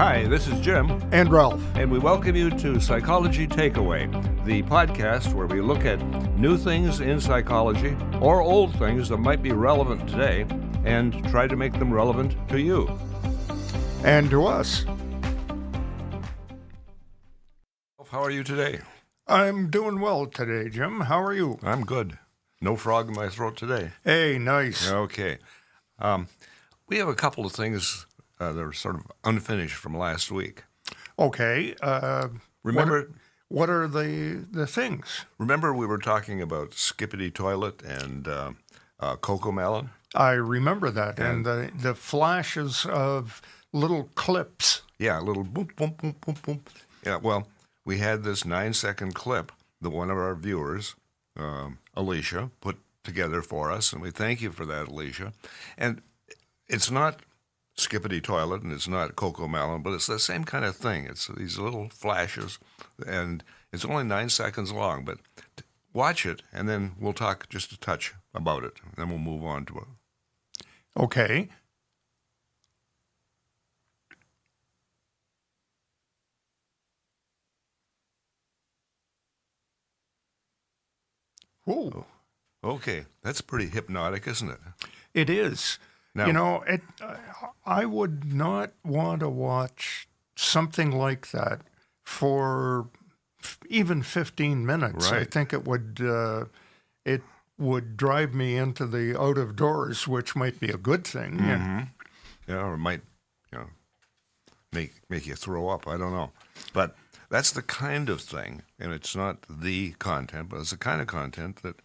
Hi, this is Jim, And Ralph. and we welcome you to Psychology Takeaway, the podcast where we look at new things in psychology or old things that might be relevant today and try to make them relevant to you. And to us. How are you today? I'm doing well today, Jim. How are you? I'm good. No frog in my throat today. Hey, nice. Okay. We have a couple of things that are sort of unfinished from last week. Okay. Remember, What are the things? remember we were talking about Skippity Toilet and Cocoa Melon? I remember that. And the flashes of little clips. Yeah, a little boom, boom, boom, boom, boom. Yeah, well, we had this 9-second clip that one of our viewers, Alicia, put together for us, and we thank you for that, Alicia. And it's not Skippity Toilet and it's not Cocoa Melon, but it's the same kind of thing. It's these little flashes, and it's only 9 seconds long, but watch it, and then we'll talk just a touch about it, and then we'll move on to it. Okay. Ooh, Okay, that's pretty hypnotic, isn't it? it is. Now- I would not want to watch something like that for even 15 minutes. I Right. think it would drive me into the out of doors, which might be a good thing. Yeah. Yeah, or it might, make you throw up. I don't know, but that's the kind of thing, and it's not the content, but it's the kind of content that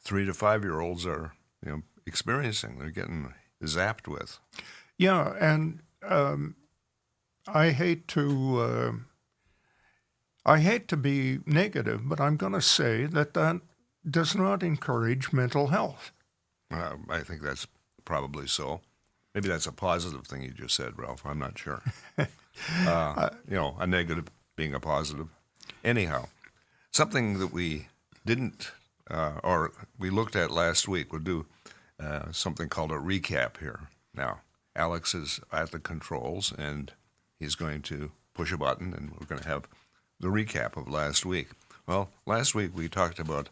3 to 5-year-olds are, experiencing. They're getting zapped with. Yeah, and I hate to be negative, but I'm going to say that does not encourage mental health. I think that's probably so. Maybe that's a positive thing you just said, Ralph. I'm not sure. A negative being a positive. Anyhow, something that we didn't, or we looked at last week, we'll do something called a recap here. Now, Alex is at the controls, and he's going to push a button, and we're going to have the recap of last week. Well, last week we talked about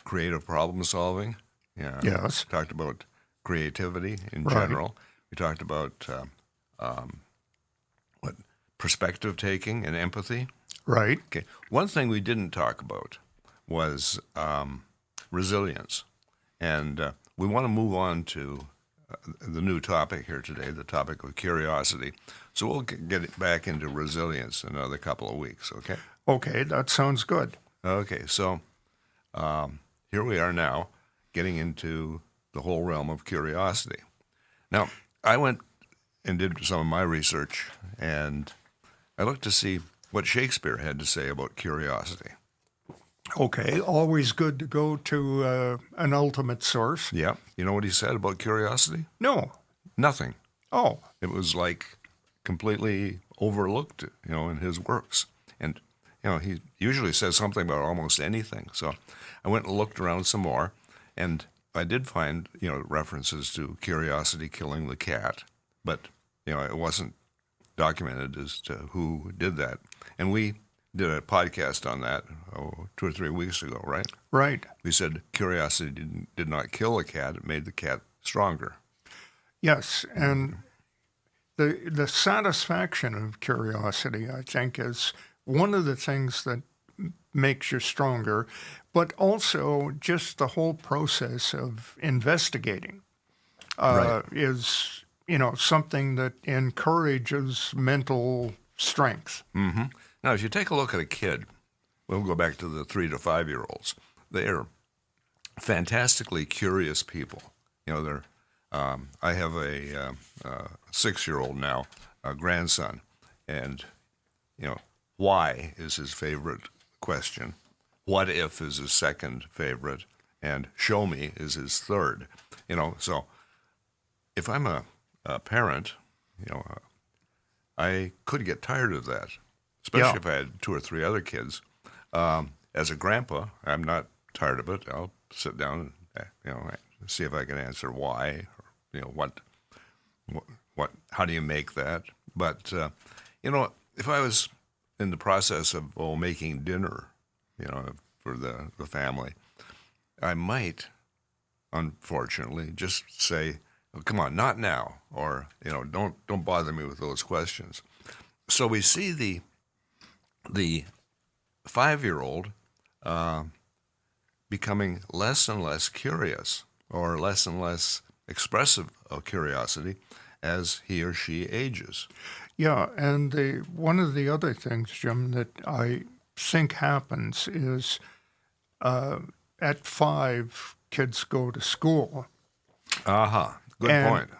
creative problem solving. Yeah. Yes. Talked about creativity in Right. general. We talked about perspective taking and empathy. Right. Okay. One thing we didn't talk about was resilience, and we want to move on to the new topic here today, the topic of curiosity. So we'll get it back into resilience in another couple of weeks. Okay. Okay, that sounds good. Okay. So here we are now, getting into the whole realm of curiosity. Now, I went and did some of my research, and I looked to see what Shakespeare had to say about curiosity. Okay, always good to go to an ultimate source. Yeah. You know what he said about curiosity? No. Nothing. Oh, It was like completely overlooked, in his works. And, he usually says something about almost anything. So I went and looked around some more, and I did find, references to curiosity killing the cat. But, it wasn't documented as to who did that. And we did a podcast on that 2 or 3 weeks ago, right? right. We said curiosity did not kill a cat; it made the cat stronger. Yes, and the satisfaction of curiosity, I think, is one of the things that makes you stronger, but also just the whole process of investigating Right. is, something that encourages mental strength. Now, if you take a look at a kid, we'll go back to the 3 to 5-year-olds. They're fantastically curious people. They're. I have a 6-year-old now, a grandson, and why is his favorite question. What if is his second favorite, and show me is his third. So if I'm a parent, I could get tired of that, especially Yeah. if I had 2 or 3 other kids. As a grandpa, I'm not tired of it. I'll sit down and see if I can answer why, or, how do you make that? But, if I was in the process of making dinner, for the family, I might, unfortunately, just say, oh, come on, not now, or, don't bother me with those questions. So we see the 5-year-old becoming less and less curious, or less and less expressive of curiosity as he or she ages. Yeah, and one of the other things, Jim, that I think happens is at 5, kids go to school. Good point.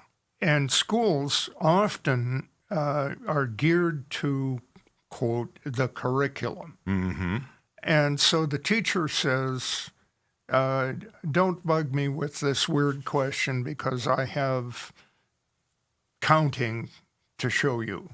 And schools often are geared to, quote, the curriculum. Mm-hmm. And so the teacher says, don't bug me with this weird question because I have counting to show you,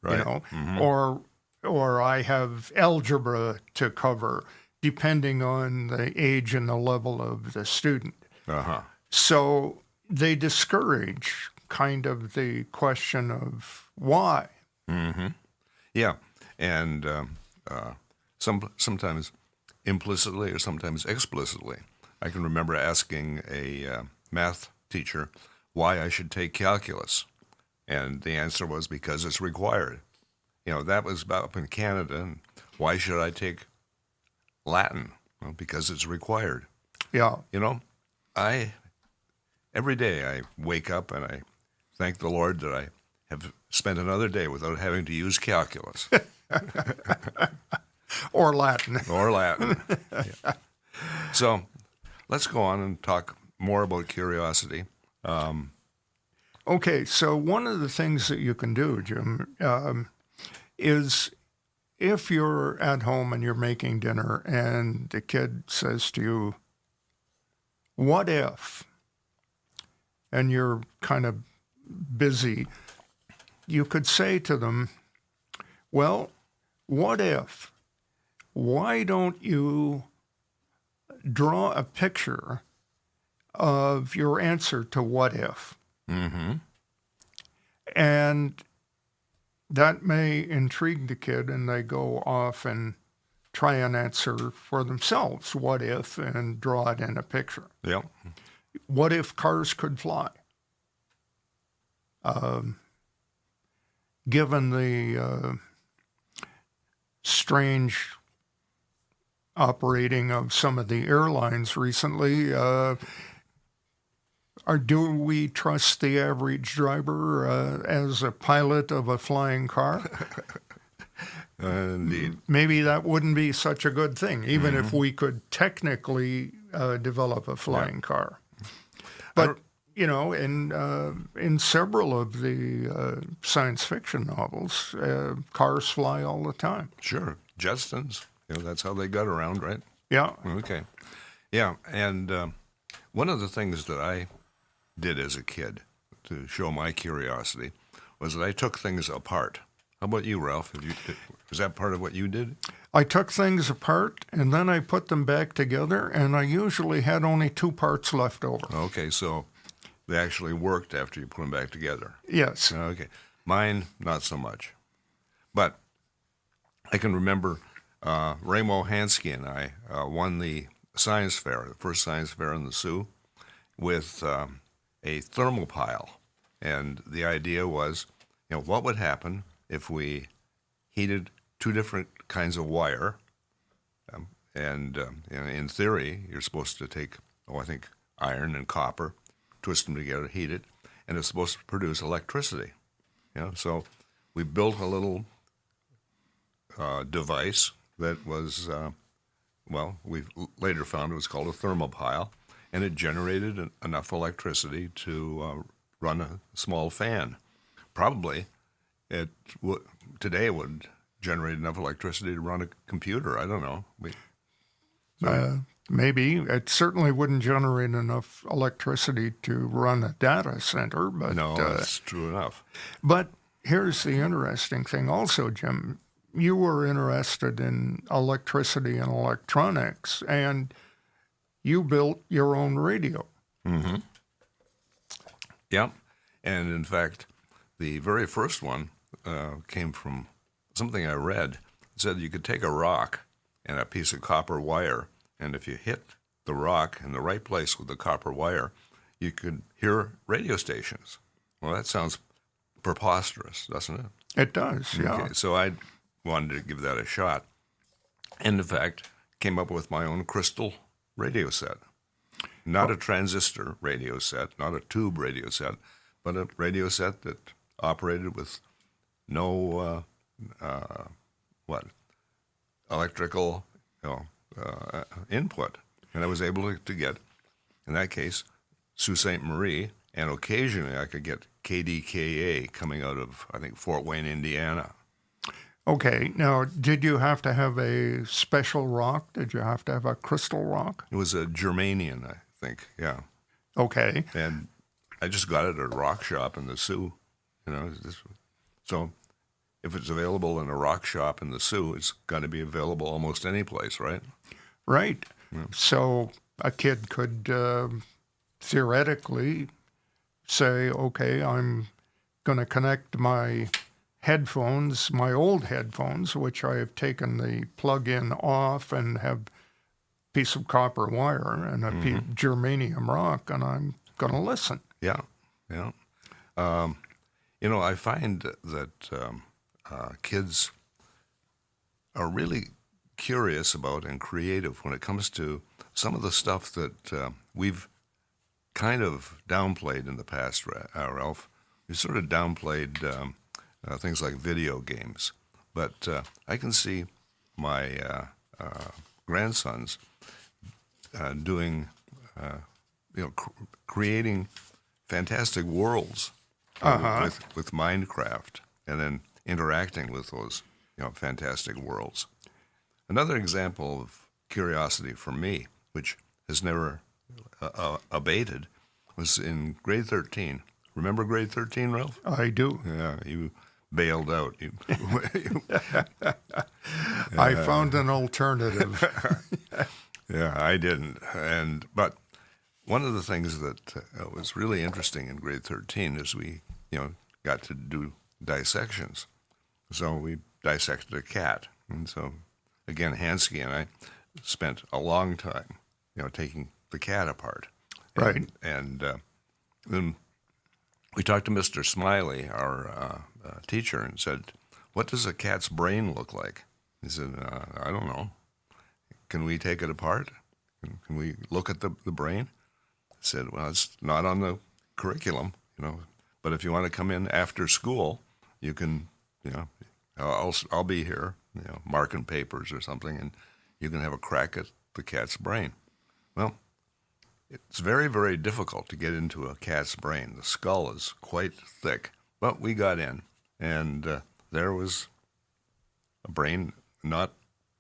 Right. Mm-hmm. or I have algebra to cover, depending on the age and the level of the student. Uh-huh. So they discourage kind of the question of why. Mm-hmm. Yeah, and sometimes implicitly or sometimes explicitly. I can remember asking a math teacher why I should take calculus, and the answer was because it's required. That was up in Canada, and why should I take Latin? Well, because it's required. Yeah. Every day I wake up and I thank the Lord that I have spent another day without having to use calculus. Or Latin. Or Latin. Yeah. So let's go on and talk more about curiosity. Okay, so one of the things that you can do, Jim, is if you're at home and you're making dinner and the kid says to you, what if? And you're kind of busy, you could say to them, well, what if? Why don't you draw a picture of your answer to what if? Mm-hmm. And that may intrigue the kid, and they go off and try and answer for themselves what if and draw it in a picture. Yep. What if cars could fly? Given the strange operating of some of the airlines recently, do we trust the average driver as a pilot of a flying car? Indeed. Maybe that wouldn't be such a good thing, even if we could technically develop a flying car. But in several of the science fiction novels, cars fly all the time. Sure. Jetsons. That's how they got around, right? Yeah. Okay. Yeah. And one of the things that I did as a kid to show my curiosity was that I took things apart. How about you, Ralph? Was that part of what you did? I took things apart, and then I put them back together, and I usually had only 2 parts left over. Okay, so they actually worked after you put them back together. Yes. Okay. Mine, not so much. But I can remember Ramo Hansky and I won the science fair, the first science fair in the Sioux, with a thermopile. And the idea was, what would happen if we heated 2 different kinds of wire? In theory, you're supposed to take, I think, iron and copper, twist them together, heat it, and it's supposed to produce electricity. So we built a little device that was, we later found it was called a thermopile, and it generated enough electricity to run a small fan. Probably today it would generate enough electricity to run a computer. I don't know. Maybe. It certainly wouldn't generate enough electricity to run a data center. But no, that's true enough. But here's the interesting thing also, Jim. You were interested in electricity and electronics, and you built your own radio. Mm-hmm. Yeah. And in fact, the very first one came from something I read. It said you could take a rock and a piece of copper wire, and if you hit the rock in the right place with the copper wire, you could hear radio stations. Well, that sounds preposterous, doesn't it? It does, yeah. Okay, so I wanted to give that a shot. And in fact, came up with my own crystal radio set. Not a transistor radio set, not a tube radio set, but a radio set that operated with no electrical input. And I was able to get, in that case, Sault Ste. Marie, and occasionally I could get KDKA coming out of, I think, Fort Wayne, Indiana. Okay, now, did you have to have a special rock? Did you have to have a crystal rock? It was a Germanium, I think, yeah. Okay. And I just got it at a rock shop in the Sioux, So if it's available in a rock shop in the Sioux, it's going to be available almost any place, right? Right. Yeah. So a kid could theoretically say, okay, I'm going to connect my headphones, my old headphones, which I have taken the plug-in off and have a piece of copper wire and a germanium rock, and I'm going to listen. Yeah, yeah. I find that kids are really curious about and creative when it comes to some of the stuff that we've kind of downplayed in the past, Ralph. We sort of downplayed things like video games. But I can see my grandsons doing, creating fantastic worlds with Minecraft, and then interacting with those, fantastic worlds. Another example of curiosity for me, which has never abated, was in grade 13. Remember grade 13, Ralph? I do. Yeah, you bailed out. I found an alternative. Yeah, I didn't. But one of the things that was really interesting in grade 13 is we, got to do dissections. So we dissected a cat. And so, again, Hansky and I spent a long time, taking the cat apart. Right. And then we talked to Mr. Smiley, our teacher, and said, "What does a cat's brain look like?" He said, "I don't know. Can we take it apart? Can we look at the brain?" I said, "Well, it's not on the curriculum, but if you want to come in after school, you can, I'll be here, marking papers or something, and you can have a crack at the cat's brain." Well, it's very, very difficult to get into a cat's brain. The skull is quite thick, but we got in, and there was a brain not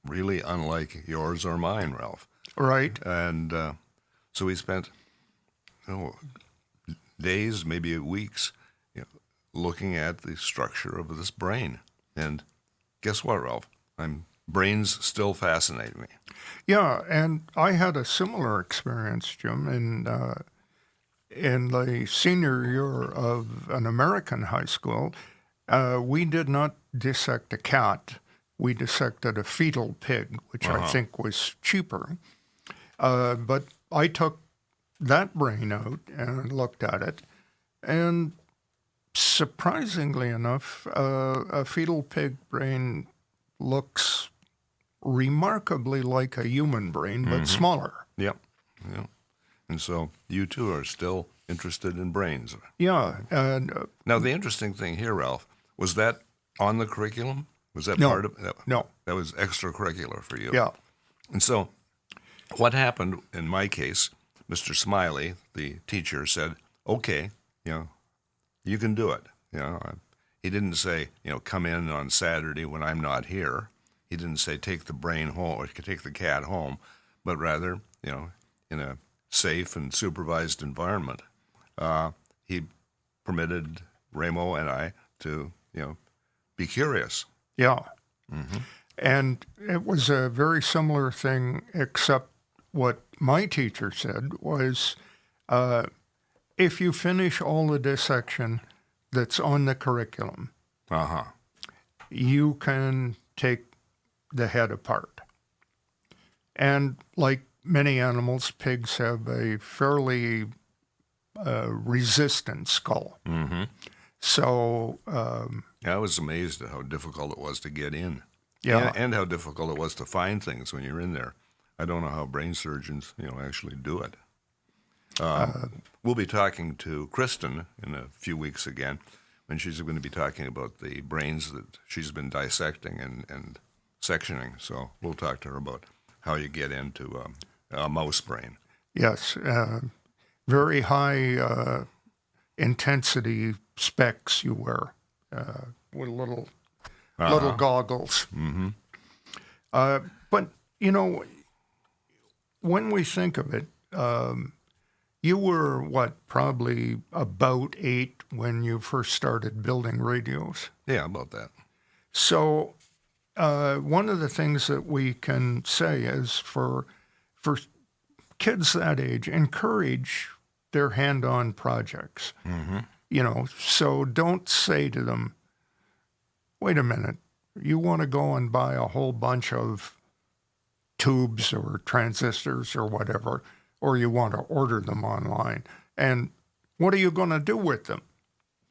really unlike yours or mine, Ralph. Right. And so we spent days, maybe weeks, looking at the structure of this brain. And guess what, Ralph? Brains still fascinate me. Yeah, and I had a similar experience, Jim, in the senior year of an American high school. We did not dissect a cat. We dissected a fetal pig, which I think was cheaper. But I took that brain out and looked at it, and surprisingly enough, a fetal pig brain looks remarkably like a human brain, but smaller. Yep. And so you too are still interested in brains. Yeah. And now the interesting thing here, Ralph, was that on the curriculum? Was that No. part of it? No. That was extracurricular for you. Yeah. And so what happened in my case, Mr. Smiley, the teacher, said, "Okay, you can do it." He didn't say, come in on Saturday when I'm not here. He didn't say take the brain home or take the cat home, but rather, in a safe and supervised environment, he permitted Ramo and I to, be curious. Yeah. And it was a very similar thing, except what my teacher said was, if you finish all the dissection, that's on the curriculum, Uh-huh. you can take the head apart. And like many animals, pigs have a fairly resistant skull. Mm-hmm. So, I was amazed at how difficult it was to get in. yeah. And how difficult it was to find things when you're in there. I don't know how brain surgeons, actually do it. We'll be talking to Kristen in a few weeks again, when she's going to be talking about the brains that she's been dissecting and sectioning. So we'll talk to her about how you get into a mouse brain. Yes, very high intensity specs you wear with little goggles. Mm-hmm. But when we think of it, you were probably about 8 when you first started building radios. Yeah, about that. So one of the things that we can say is for kids that age, encourage their hand-on projects. Mm-hmm. So don't say to them, wait a minute, you want to go and buy a whole bunch of tubes or transistors or whatever, or you want to order them online. And what are you going to do with them?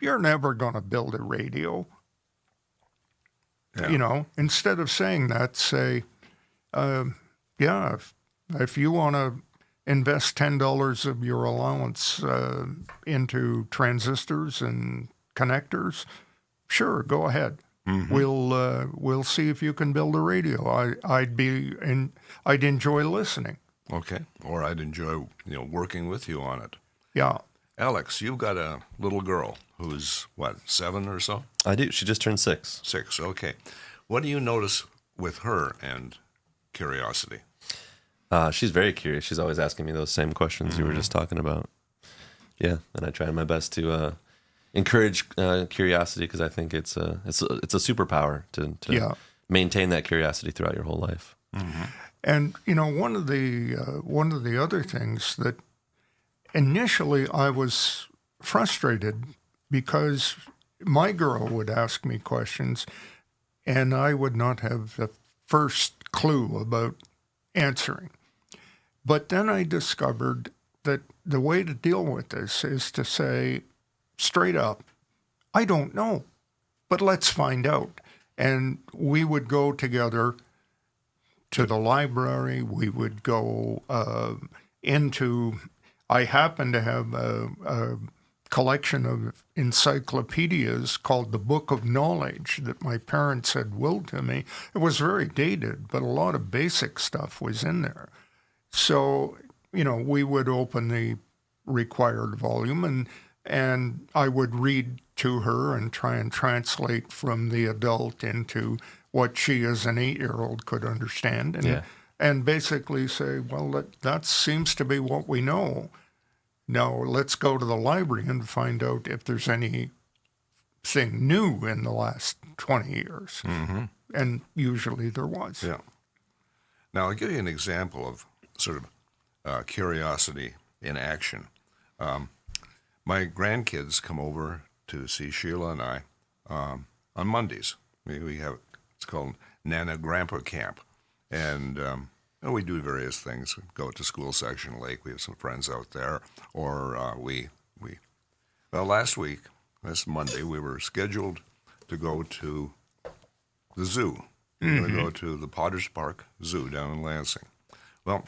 You're never going to build a radio. Yeah. Instead of saying that, say, yeah, if you want to invest $10 of your allowance into transistors and connectors, sure, go ahead. Mm-hmm. We'll see if you can build a radio. I'd enjoy listening. Okay. Or I'd enjoy, working with you on it. Yeah. Alex, you've got a little girl who's, 7 or so? I do. She just turned 6. 6, okay. What do you notice with her and curiosity? She's very curious. She's always asking me those same questions you were just talking about. Yeah, and I try my best to encourage curiosity, because I think it's a superpower to maintain that curiosity throughout your whole life. Mm-hmm. And one of the other things that initially I was frustrated, because my girl would ask me questions and I would not have the first clue about answering. But then I discovered that the way to deal with this is to say straight up, I don't know, but let's find out. And we would go together to the library. We would go I happen to have a collection of encyclopedias called the Book of Knowledge that my parents had willed to me. It was very dated, but a lot of basic stuff was in there. So, we would open the required volume and I would read to her and try and translate from the adult into what she as an 8-year-old could understand. And basically say, well, that seems to be what we know. Now let's go to the library and find out if there's anything new in the last 20 years. Mm-hmm. And usually there was. Yeah. Now, I'll give you an example of sort of curiosity in action. My grandkids come over to see Sheila and I on Mondays. We have, it's called Nana Grandpa Camp. And we do various things. We go to School Section Lake. We have some friends out there. Or last week, this Monday, we were scheduled to go to the zoo. We're going to go to the Potters Park Zoo down in Lansing. Well,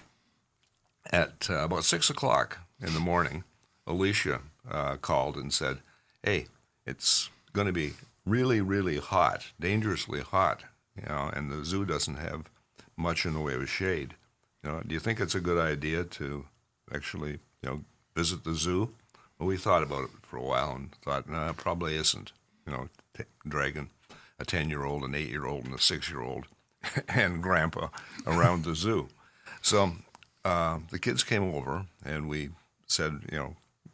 at about 6 o'clock in the morning, Alicia called and said, hey, it's going to be really, really hot, dangerously hot, and the zoo doesn't have much in the way of shade. Do you think it's a good idea to actually, visit the zoo? Well, we thought about it for a while and thought, no, it probably isn't. Dragging a 10-year-old, an 8-year-old, and a 6-year-old and grandpa around the zoo. So the kids came over and we said,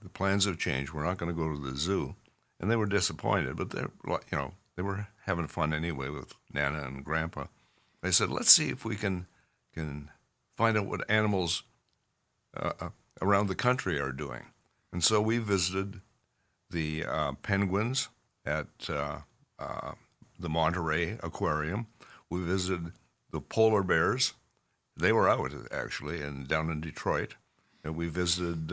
the plans have changed. We're not going to go to the zoo. And they were disappointed, but they were having fun anyway with Nana and Grandpa. They said, let's see if we can find out what animals around the country are doing. And so we visited the penguins at the Monterey Aquarium. We visited the polar bears. They were out, actually, and down in Detroit. And we visited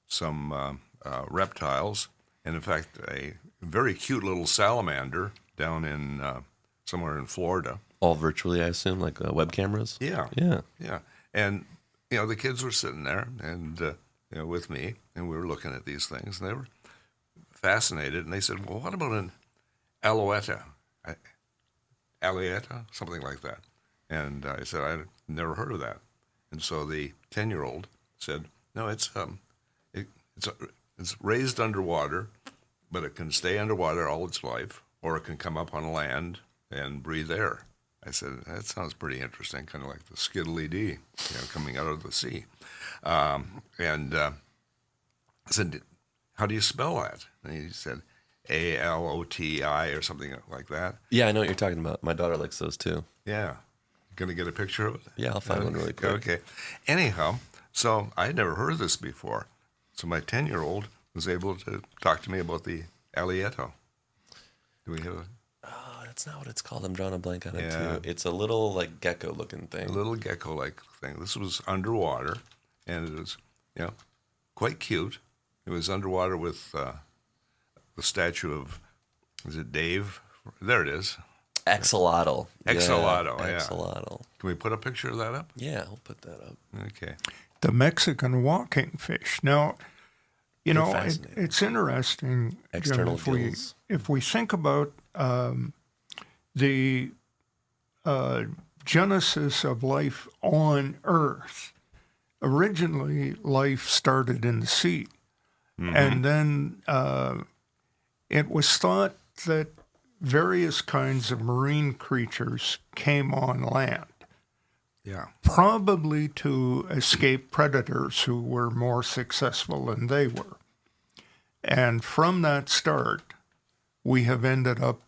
some reptiles, and in fact, a very cute little salamander down in somewhere in Florida. All virtually, I assume, like web cameras? Yeah. Yeah. Yeah. And, the kids were sitting there and, with me, and we were looking at these things, and they were fascinated. And they said, well, what about an alouette? Alouette? Something like that. And I said, I'd never heard of that. And so the 10-year-old said, no, it's raised underwater, but it can stay underwater all its life, or it can come up on land and breathe air. I said, that sounds pretty interesting, kind of like the skiddly-dee, coming out of the sea. And I said, how do you spell that? And he said, A-L-O-T-I or something like that. Yeah, I know what you're talking about. My daughter likes those too. Yeah. Going to get a picture of it? Yeah, I'll find one really quick. Okay. Anyhow, so I had never heard of this before. So my 10-year-old was able to talk to me about the allietto. Do we have a... Oh, that's not what it's called. I'm drawing a blank on it Yeah. too. It's a little like gecko-looking thing. A little gecko-like thing. This was underwater, and it was, quite cute. It was underwater with the statue of, is it Dave? There it is. Axolotl. Axolotl, Yeah, yeah. Axolotl. Can we put a picture of that up? Yeah, I'll put that up. Okay. The Mexican walking fish. Now, fascinating. it's interesting, Jim, External gills. if we think about the genesis of life on Earth. Originally, life started in the sea. And then it was thought that various kinds of marine creatures came on land, Yeah. probably to escape predators who were more successful than they were. And from that start, we have ended up,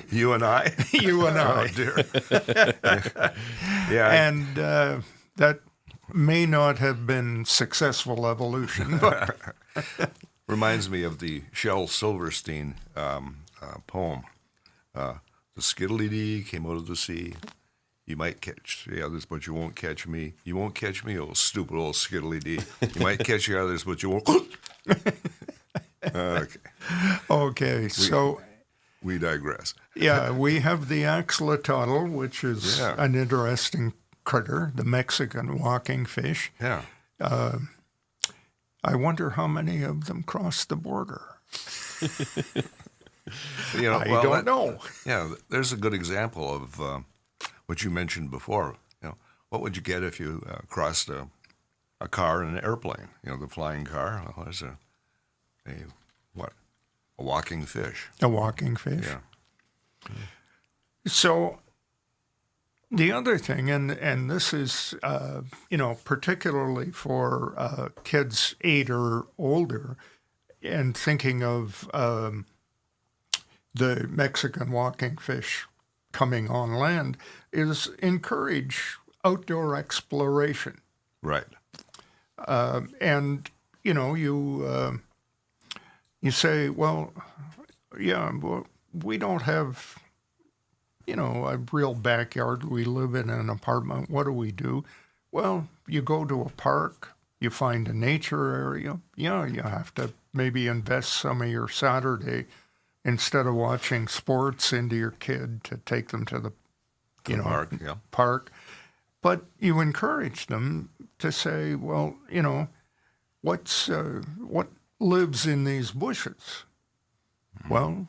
You and I? you and I. Oh, dear. Yeah. And that may not have been successful evolution, but Reminds me of the Shel Silverstein poem. The skiddly-dee came out of the sea. You might catch the others, but you won't catch me. You won't catch me, oh stupid old skiddly-dee. You might catch the others, but you won't. Okay, okay, so we digress. yeah, we have the axolotl, which is Yeah. an interesting critter, the Mexican walking fish. Yeah. I wonder how many of them cross the border. I don't know. Yeah, there's a good example of what you mentioned before. What would you get if you crossed a car and an airplane? The flying car. Well, there's a walking fish. A walking fish. Yeah. So the other thing, and this is, particularly for kids 8 or older, and thinking of the Mexican walking fish coming on land, is encourage outdoor exploration. Right. And, you say, well, we don't have, a real backyard. We live in an apartment. What do? Well, you go to a park, you find a nature area. Yeah, you have to maybe invest some of your Saturday instead of watching sports into your kid to take them to the Park. Yeah. park. But you encourage them to say, well, what lives in these bushes? Well,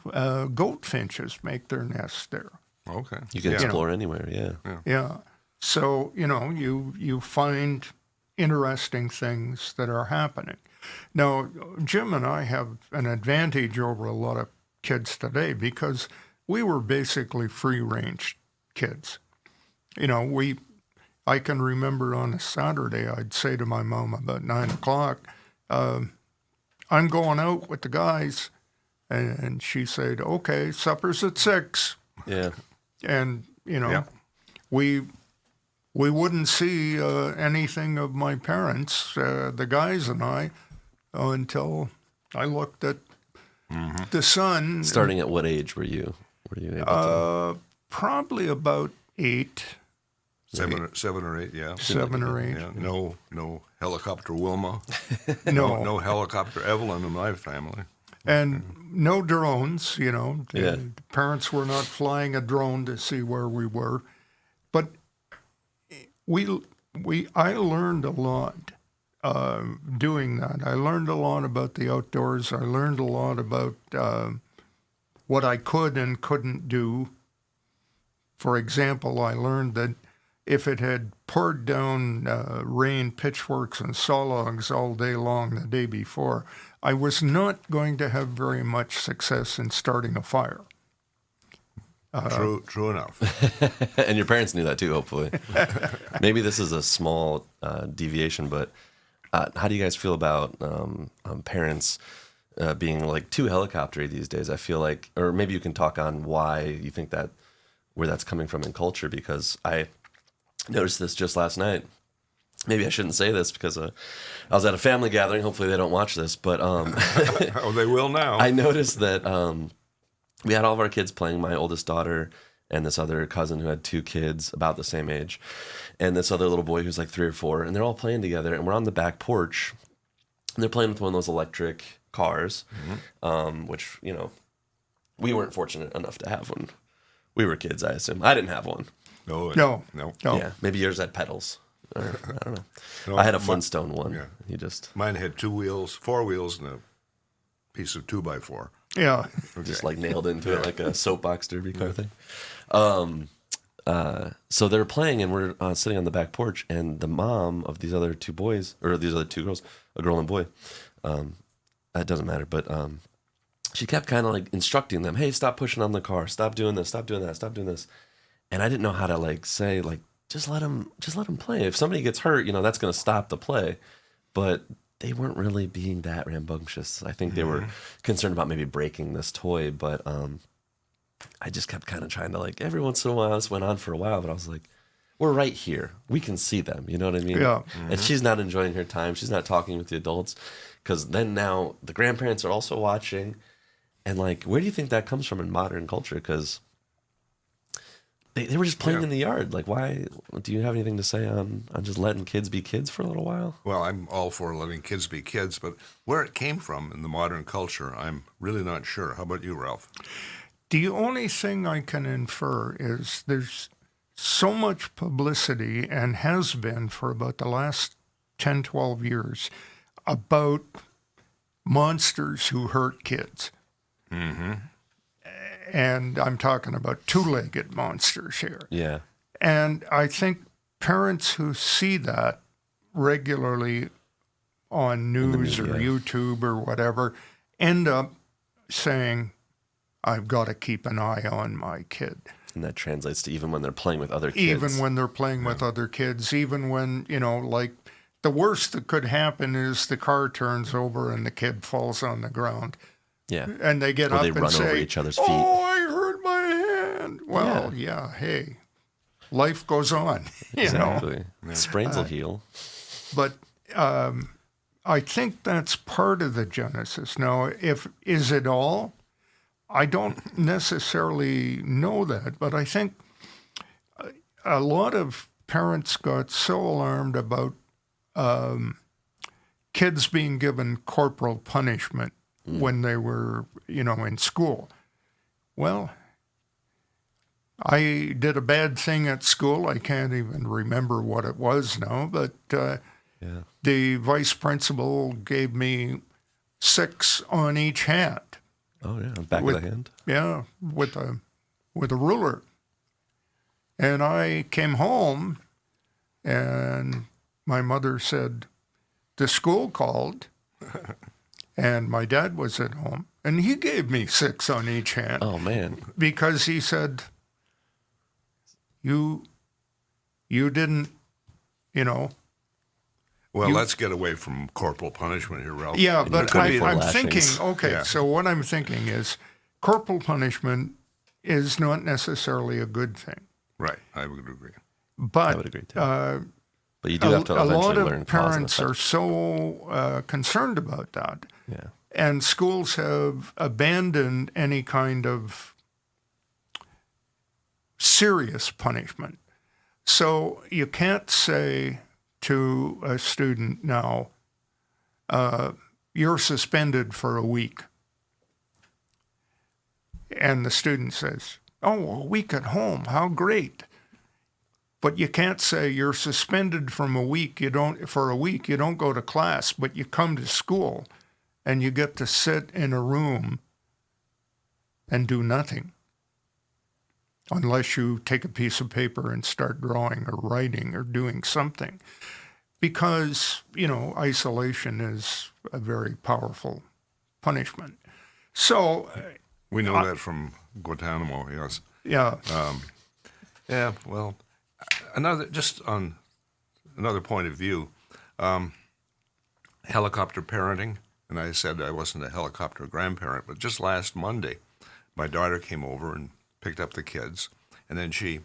goldfinches make their nests there. Okay. You can Yeah. explore anywhere, yeah. Yeah. So, you find interesting things that are happening. Now, Jim and I have an advantage over a lot of kids today because we were basically free-range kids. I can remember on a Saturday, I'd say to my mom about 9 o'clock, I'm going out with the guys. And she said, okay, supper's at 6. Yeah. And, Yeah. we wouldn't see anything of my parents, the guys and I, until I looked at the sun. Starting at what age were you able to? Probably about 8. 7 or 8, yeah. 7 or 8. Yeah. No helicopter Wilma. No. No helicopter Evelyn in my family. And no drones, you know. Yeah. The parents were not flying a drone to see where we were. But I learned a lot doing that. I learned a lot about the outdoors. I learned a lot about what I could and couldn't do. For example, I learned that if it had poured down rain, pitchforks, and saw logs all day long the day before, I was not going to have very much success in starting a fire. True enough. And your parents knew that too, hopefully. Maybe this is a small deviation, but how do you guys feel about parents being like too helicoptery these days? I feel like, or maybe you can talk on why you think that, where that's coming from in culture, because I noticed this just last night. Maybe I shouldn't say this because I was at a family gathering. Hopefully they don't watch this, but Oh, they will now. I noticed that we had all of our kids playing, my oldest daughter and this other cousin who had 2 kids about the same age, and this other little boy who's like 3 or 4, and they're all playing together, and we're on the back porch, and they're playing with one of those electric cars, which, you know, we weren't fortunate enough to have when we were kids, I assume. I didn't have one. No. Yeah, maybe yours had pedals. I don't know. No, I had a Flintstone one. Yeah. You just Mine had 2 wheels, 4 wheels, and a piece of 2x4. Yeah. just like nailed into it like a soapbox derby kind of thing. So they're playing, and we're sitting on the back porch, and the mom of these other 2 boys, or these other 2 girls, a girl and boy, that doesn't matter, but she kept kind of like instructing them, hey, stop pushing on the car, stop doing this, stop doing that, stop doing this. And I didn't know how to like say, like, just let him play. If somebody gets hurt, you know, that's going to stop the play. But they weren't really being that rambunctious. I think they were concerned about maybe breaking this toy, but I just kept kind of trying to, like, every once in a while, this went on for a while, but I was like, we're right here. We can see them, you know what I mean? Yeah. And she's not enjoying her time. She's not talking with the adults, because then now the grandparents are also watching. And, like, where do you think that comes from in modern culture? Because they were just playing in the yard. Like, why? Do you have anything to say on just letting kids be kids for a little while? Well, I'm all for letting kids be kids, but where it came from in the modern culture, I'm really not sure. How about you, Ralph? The only thing I can infer is there's so much publicity, and has been for about the last 10, 12 years, about monsters who hurt kids. Mm-hmm. And I'm talking about 2-legged monsters here. Yeah. And I think parents who see that regularly on news or YouTube or whatever end up saying, I've got to keep an eye on my kid. And that translates to even when they're playing with other kids. Even when they're playing with other kids, even when, you know, like the worst that could happen is the car turns over and the kid falls on the ground. Yeah. And they get or up they and run say, over each other's feet. oh, I hurt my hand. Well, yeah hey, life goes on, you know. Exactly. Sprains will heal. But I think that's part of the genesis. Now, is it all? I don't necessarily know that, but I think a lot of parents got so alarmed about kids being given corporal punishment when they were, you know, in school. Well, I did a bad thing at school. I can't even remember what it was now, but the vice principal gave me 6 on each hand. Oh, yeah. Back of the hand. Yeah, with a ruler. And I came home, and my mother said, the school called, and my dad was at home, and he gave me 6 on each hand. Oh, man. Because he said, you didn't, you know. Well, let's get away from corporal punishment here, Ralph. Yeah, but I'm thinking, lashings. okay, so what I'm thinking is corporal punishment is not necessarily a good thing. Right, I would agree. But I would agree, too. But you do have to a eventually lot learn of cause and parents effect. are so concerned about that. Yeah. And schools have abandoned any kind of serious punishment. So you can't say to a student now, you're suspended for a week. And the student says, oh, a week at home, how great. But you can't say you're suspended from for a week, you don't go to class, but you come to school and you get to sit in a room and do nothing. Unless you take a piece of paper and start drawing or writing or doing something. Because, isolation is a very powerful punishment. So... We know that from Guantanamo, yes. Yeah. Yeah, well, just on another point of view, helicopter parenting, and I said I wasn't a helicopter grandparent, but just last Monday, my daughter came over and picked up the kids, and then she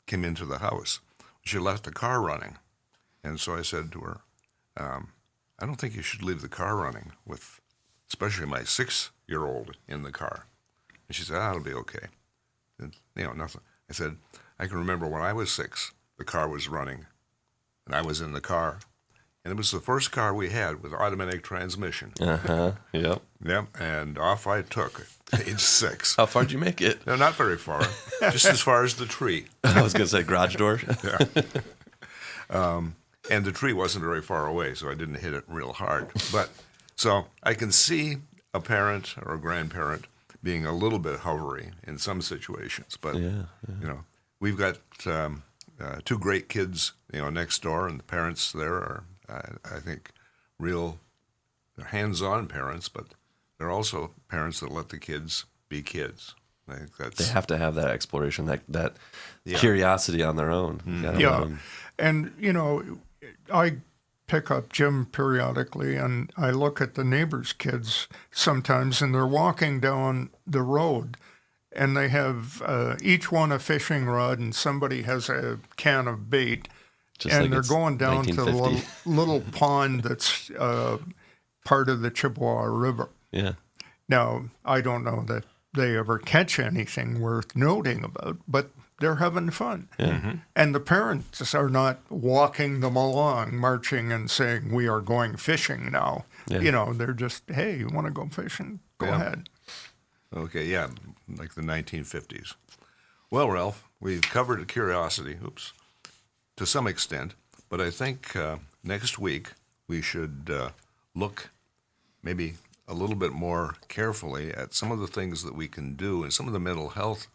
came into the house. She left the car running, and so I said to her, I don't think you should leave the car running with, especially my 6-year-old in the car. And she said, it'll be okay. And, nothing. I said, I can remember when I was 6, the car was running, and I was in the car. And it was the first car we had with automatic transmission. Uh-huh, yep. Yep, and off I took at age 6. How far did you make it? No, not very far, just as far as the tree. I was going to say garage door. Yeah. And the tree wasn't very far away, so I didn't hit it real hard. But so I can see a parent or a grandparent being a little bit hovery in some situations. But, we've got 2 great kids, next door, and the parents there are, I think, they're hands-on parents, but they're also parents that let the kids be kids. I think they have to have that exploration, that curiosity on their own. Yeah, and, I pick up Jim periodically, and I look at the neighbors' kids sometimes, and they're walking down the road, and they have each one a fishing rod, and somebody has a can of bait, just and like they're going down to the little pond that's part of the Chippewa River. Yeah. Now, I don't know that they ever catch anything worth noting about, but they're having fun. Yeah. Mm-hmm. And the parents are not walking them along, marching and saying, we are going fishing now. Yeah. They're just, hey, you want to go fishing? Go ahead. Okay, yeah, like the 1950s. Well, Ralph, we've covered curiosity, to some extent, but I think next week we should look maybe a little bit more carefully at some of the things that we can do and some of the mental health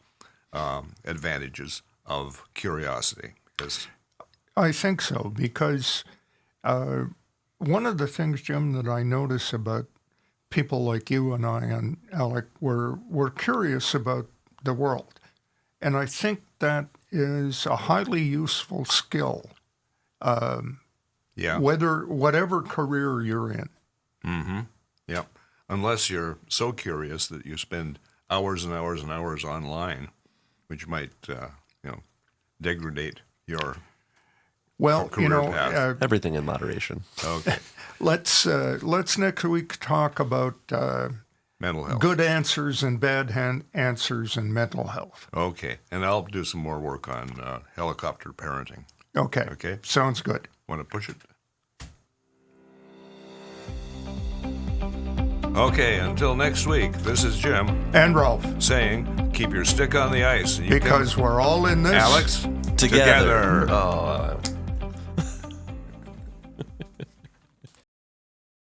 advantages of curiosity. Because I think so, because one of the things, Jim, that I notice about people like you and I and Alec, we're curious about the world. And I think that is a highly useful skill, whatever career you're in. Mm-hmm. Yep. Unless you're so curious that you spend hours and hours and hours online, which might, degrade your career path. Everything in moderation. Okay. Let's next week talk about mental health. Good answers and bad answers in mental health. Okay. And I'll do some more work on helicopter parenting. Okay. Okay. Sounds good. Want to push it? Okay, until next week, this is Jim. And Ralph. Saying, keep your stick on the ice. Because we're all in this. Alex, together. Oh,